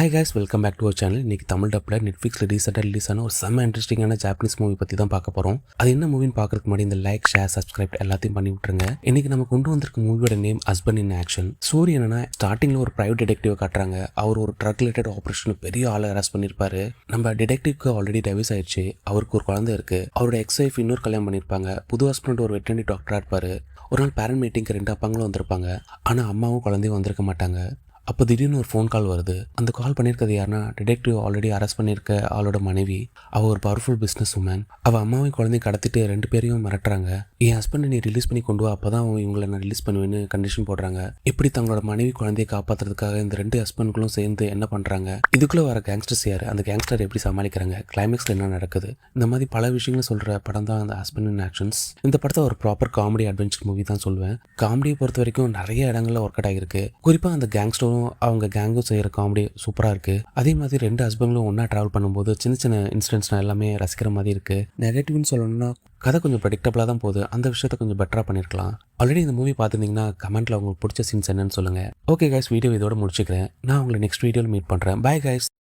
Hi guys, welcome back to our channel. இன்னைக்கு தமிழ் டப்பில் நெட்ஃப்ளிக்ஸில் ரீசெண்டாக ரிலீஸ் ஆன ஒரு செம்ம இன்ட்ரெஸ்டிங்கான ஜாப்பனீஸ் மூவி பற்றி தான் பார்க்க போகிறோம். அது என்ன மூவின்னு பார்க்கறதுக்கு முன்னாடி இந்த லைக், ஷேர், சப்ஸ்கிரைப் எல்லாத்தையும் பண்ணி விட்டுருங்க. இன்னைக்கு நம்ம கொண்டு வந்திருக்க மூவியோட name husband in action. Story என்னன்னா, ஸ்டார்டிங்கில் ஒரு பிரைவேட் டிடெக்டிவ் காட்டுறாங்க. அவர் ஒரு ட்ரக் ரிலேட்டட் ஆப்ரேஷன் பெரிய ஆளை அரெஸ்ட் பண்ணியிருப்பாரு. நம்ம டிடெக்டிவ்க்கு ஆல்ரெடி டைவர்ஸ் ஆயிடுச்சு. அவருக்கு ஒரு குழந்தை இருக்கு. அவரோட எக்ஸ் ஒய்ஃப் இன்னொரு கல்யாணம் பண்ணியிருப்பாங்க. புது ஹஸ்பண்ட் ஒரு வெட்டர்னரி டாக்டராக இருப்பாரு. ஒரு நாள் பேரண்ட் மீட்டிங்க்கு 2 அப்பாங்களும் வந்திருப்பாங்க. ஆனால் அம்மாவும் குழந்தையும் வந்திருக்க மாட்டாங்க. அப்போ திடீர்னு ஒரு ஃபோன் கால் வருது. அந்த கால் பண்ணியிருக்கிறது யாருன்னா, டிடெக்டிவ் ஆல்ரெடி அரெஸ்ட் பண்ணியிருக்க ஆளோட மனைவி. அவள் ஒரு பவர்ஃபுல் பிஸ்னஸ் உமன். அவள் அம்மாவையும் குழந்தையும் கடத்திட்டு 2 பேரையும் மிரட்டுறாங்க. என் ஹஸ்பண்டை நீ ரிலீஸ் பண்ணி கொண்டு வா, அப்போ தான் இவங்களை நான் ரிலீஸ் பண்ணுவேன்னு கண்டிஷன் போடுறாங்க. இப்படி தங்களோட மனைவி குழந்தையை காப்பாற்றுறதுக்காக இந்த 2 ஹஸ்பண்டுகளும் சேர்ந்து என்ன பண்ணுறாங்க, இதுக்குள்ளே வர கேங்ஸ்டர்ஸ் யார், அந்த கேங்ஸ்டர் எப்படி சமாளிக்கிறாங்க, கிளைமேக்ஸில் என்ன நடக்குது, இந்த மாதிரி பல விஷயங்களை சொல்கிற படம் தான் அந்த ஹஸ்பண்ட் இன் ஆக்ஷன்ஸ். இந்த படத்தை ஒரு ப்ராப்பர் காமெடி அட்வென்ச்சர் மூவி தான் சொல்லுவேன். காமெடியை பொறுத்த வரைக்கும் நிறைய இடங்களில் ஒர்க் அவுட் ஆகிருக்கு. குறிப்பாக அந்த கேங்ஸ்டரும் அவங்க கேங்கும் செய்கிற காமெடி சூப்பராக இருக்குது. அதே மாதிரி 2 ஹஸ்பண்டும் ஒன்றா ட்ராவல் பண்ணும்போது சின்ன சின்ன இன்சிடென்ட்ஸ் எல்லாமே ரசிக்கிற மாதிரி இருக்குது. நெகட்டிவ்னு சொல்லணும்னா, கதை கொஞ்சம் ப்ரெடிக்டபிளாக தான் போகுது. அந்த விஷயத்தை கொஞ்சம் பெட்டராக பண்ணியிருக்கலாம். ஆல்ரெடி இந்த மூவி பார்த்துருந்தீங்கன்னா கமெண்ட்டில் உங்களுக்கு பிடிச்ச சீன்ஸ் என்னன்னு சொல்லுங்கள். ஓகே கைஸ், வீடியோ இதோட முடிச்சுக்கிறேன். நான் உங்களை நெக்ஸ்ட் வீடியோவில் மீட் பண்ணுறேன். Bye guys.